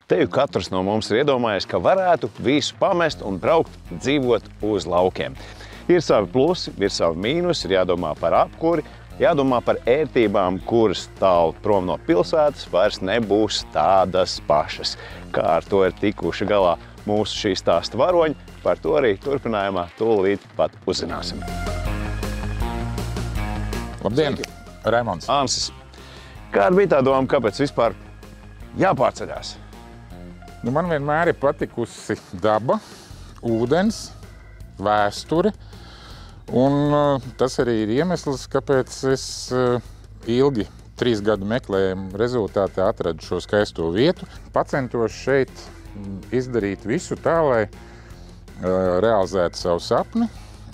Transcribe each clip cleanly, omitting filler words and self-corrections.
Te jau katrs no mums ir iedomājies, ka varētu visu pamest un braukt dzīvot uz laukiem. Ir savi plusi, ir savi mīnusi, ir jādomā par apkuri, jādomā par ērtībām, kuras tālu prom no pilsētas vairs nebūs tādas pašas. Kā ar to ir tikuši galā mūsu šī stāsta varoņi, par to arī turpinājumā tūlīt pat uzzināsim. Labdien, Raimonds. Ansis, kāda bija tā doma, kāpēc vispār jāpārceļās? Man vienmēr ir patikusi daba, ūdens, vēsture, un tas arī ir iemesls, kāpēc es ilgi 3 gadu meklējumu rezultātā atradu šo skaisto vietu. Pacentos šeit izdarīt visu tā, lai realizētu savu sapni,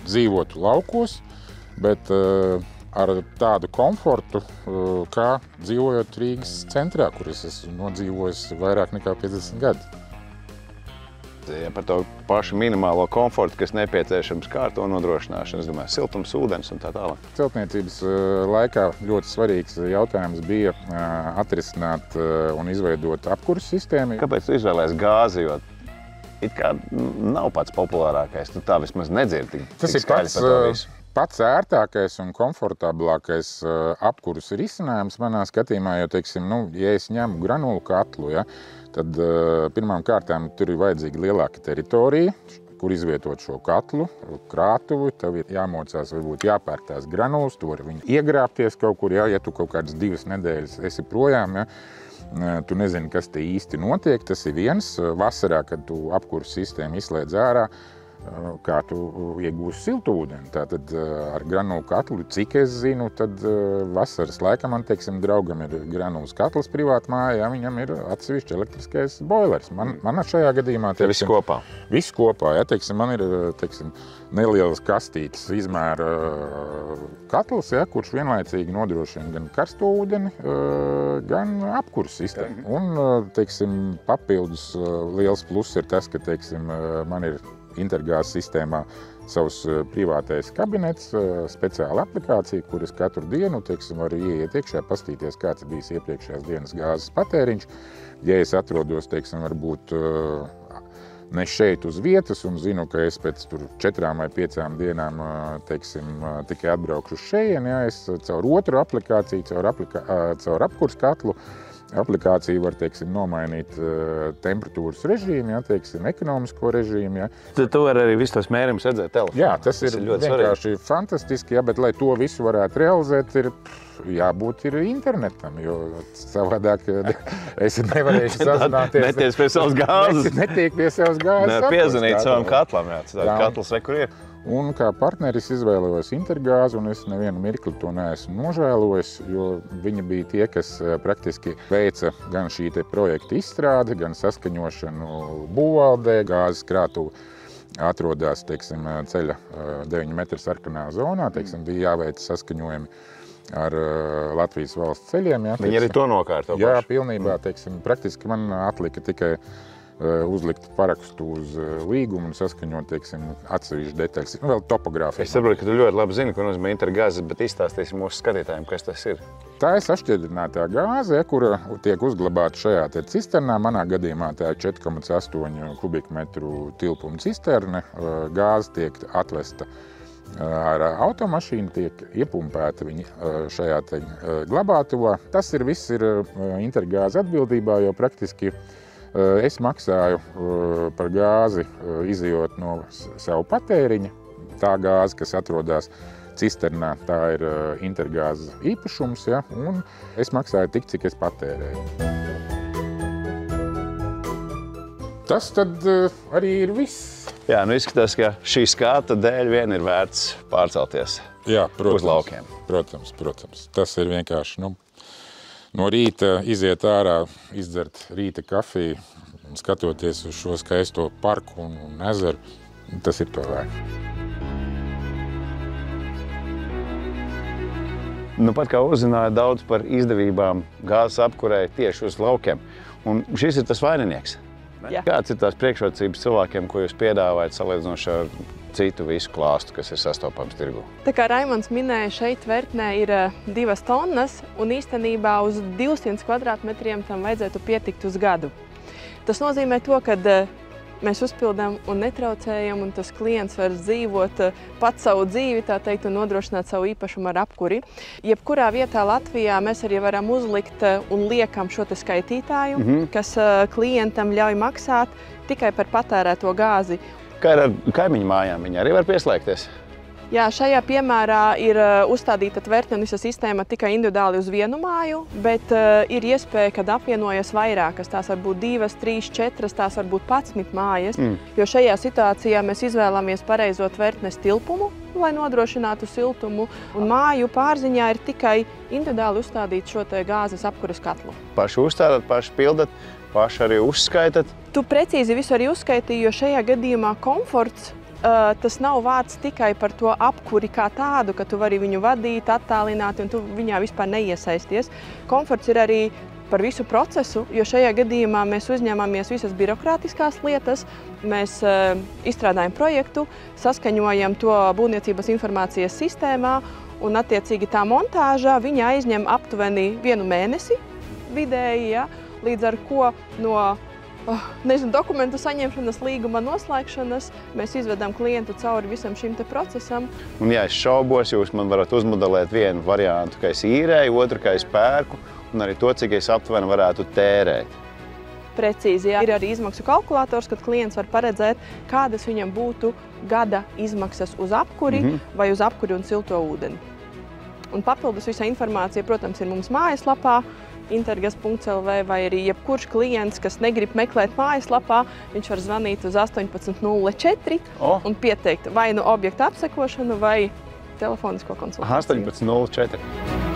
dzīvotu laukos, bet ar tādu komfortu, kā dzīvojot Rīgas centrā, kur es esmu nodzīvojis vairāk nekā 50 gadus. Ja par to pašu minimālo komfortu, kas nepieciešams kārto nodrošināšanu, es domāju, siltums, ūdens un tā tālāk. Celtniecības laikā ļoti svarīgs jautājums bija atrisināt un izveidot apkuras sistēmu. Kāpēc tu izvēlējies gāzi, jo it kā nav pats populārākais, tu tā vismaz nedzirdi? Tas ir pats ērtākais un komfortablākais apkuras risinājums manā skatījumā, jo, teiksim, ja es ņemu granulu katlu, ja, tad pirmām kārtām tur ir vajadzīga lielāka teritorija, kur izvietot šo katlu, krātuvi, tev ir jāmocās, varbūt jāpērk tās granulas, tu vari viņu iegrābties kaut kur, ja tu kaut kādas 2 nedēļas esi projām, ja, tu nezini, kas te īsti notiek, tas ir viens. Vasarā, kad tu apkuras sistēmu izslēdz ārā, kā tu iegūsi siltu ūdeni. Tātad ar granulu katlu, cik es zinu, tad vasaras laikā man, teiksim, draugam ir granulas katls privāti mājā, viņam ir atsevišķi elektriskais boilers. Man šajā gadījumā, teiksim, viss kopā? Viss kopā, ja, teiksim, man ir, teiksim, nelielas kastītes izmēra katls, ja, kurš vienlaicīgi nodrošina gan karsto ūdeni, gan apkuras sistēmu. Un, teiksim, papildus liels pluss ir tas, ka, teiksim, man ir Intergāzes sistēmā savs privātais kabinets, speciāla aplikācija, kuras katru dienu, teiksim, varu ieiet iekšā, pastīties, kāds bijis iepriekšējās dienas gāzes patēriņš. Ja es atrodos, teiksim, varbūt ne šeit uz vietas un zinu, ka es pēc 4 vai 5 dienām, teiksim, tikai atbraukšu uz šejieni, ja, es caur otru aplikāciju, caur apkuras katlu, aplikācija var, teiksim, nomainīt temperatūras režīmu, ja, teiksim, ekonomisko režīmu. Ja. Tu vari arī visus tos mērījumus redzēt telefonā. Jā, tas ir vienkārši fantastiski, ja, bet, lai to visu varētu realizēt, ir jābūt internetam, jo savādāk es nevarēšu sazināties. Neties pie savas gāzes. Netiek pie savas gāzes. Piezvanīt savam katlam, jā, katls vai kur ir. Un kā partneris izvēlējos Intergāzi, un es nevienu mirkli to neesmu nožēlojis, jo viņi bija tie, kas praktiski veica gan šī te projekta izstrādi, gan saskaņošanu būvvaldē. Gāzes krātuve atrodas, teiksim, ceļa 9 metru sarkanā zonā, teiksim, bija jāveic saskaņojumi ar Latvijas valsts ceļiem. Ja, viņi arī to nokārto paši? Jā, pilnībā, teiksim, praktiski man atlika tikai uzlikt parakstu uz līgumu un saskaņot, teiksim, atsevišķi detaļas. Vēl topogrāfija. Es saprotu, ka tu ļoti labi zini, ko nozīmē Intergāzes, bet izstāstīsim mūsu skatītājiem, kas tas ir. Tā ir sašķidrinātā gāze, kura tiek uzglabāta šajā te cisternā. Manā gadījumā tā ir 4,8 kubikmetru tilpuma cisterne. Gāze tiek atvesta ar automašīnu, tiek iepumpēta viņa šajā te glabātuvā. Tas ir viss ir Intergāze atbildībā, jo praktiski es maksāju par gāzi, izejot no savu patēriņa. Tā gāze, kas atrodas cisternā, tā ir Intergāzes īpašums, ja, un es maksāju tik, cik es patērēju. Tas tad arī ir viss. Jā, izskatās, ka šī skata dēļ vien ir vērts pārcelties. Jā, protams, uz laukiem. Protams. Tas ir vienkārši, no rīta iziet ārā, izdzert rīta kafiju, skatoties uz šo skaisto parku un ezeru. Tas ir to vērts. Pat kā uzzināju daudz par izdevībām gāzes apkurei tieši uz laukiem. Un šis ir tas vaininieks. Jā. Kāds ir tās priekšrocības cilvēkiem, ko jūs piedāvājat salīdzinoši ar citu visu klāstu, kas ir sastopams tirgu? Tā kā Raimonds minēja, šeit tvertnē ir 2 tonnas, un īstenībā uz 200 kvadrātmetriem tam vajadzētu pietikt uz gadu. Tas nozīmē to, ka mēs uzpildām un netraucējam, un tas klients var dzīvot pats savu dzīvi, tā teikt, un nodrošināt savu īpašumu ar apkuri. Jebkurā vietā Latvijā mēs arī varam uzlikt un liekam šo te skaitītāju, kas klientam ļauj maksāt tikai par patērēto gāzi. Kā ar kaimiņu mājām? Viņi arī var pieslēgties? Jā, šajā piemērā ir uzstādīta tvertne un visa sistēma tikai individuāli uz vienu māju, bet ir iespēja, kad apvienojas vairākas. Tās var būt 2, 3, 4, tās var būt 11 mājas, jo šajā situācijā mēs izvēlamies pareizo tvertnes tilpumu, lai nodrošinātu siltumu, un māju pārziņā ir tikai individuāli uzstādīt šo te gāzes apkuras katlu. Paši uzstādat, paši pildat, paši arī uzskaitat. Tu precīzi visu arī uzskaitīji, jo šajā gadījumā komforts tas nav vārds tikai par to apkuri kā tādu, ka tu vari viņu vadīt, attālināt, un tu viņā vispār neiesaisties. Komforts ir arī par visu procesu, jo šajā gadījumā mēs uzņemamies visas birokrātiskās lietas, mēs izstrādājam projektu, saskaņojam to būvniecības informācijas sistēmā, un attiecīgi tā montāža viņa aizņem aptuveni 1 mēnesi vidēji, ja, līdz ar ko no dokumentu saņemšanas, līguma noslēgšanas, mēs izvedam klientu cauri visam šim te procesam. Un ja es šaubos, jūs man varat uzmodelēt vienu variantu, ka es īrēju, otru, ka es pērku, un arī to, cik es aptuveni varētu tērēt. Precīzi, jā. Ir arī izmaksu kalkulators, kad klients var paredzēt, kādas viņam būtu gada izmaksas uz apkuri vai uz apkuri un silto ūdeni. Un papildus visa informācija, protams, ir mums mājaslapā, intergas.lv, vai arī jebkurš klients, kas negrib meklēt mājaslapā, viņš var zvanīt uz 1804 un pieteikt vai nu objekta apsekošanu vai telefonisko konsultāciju. 1804.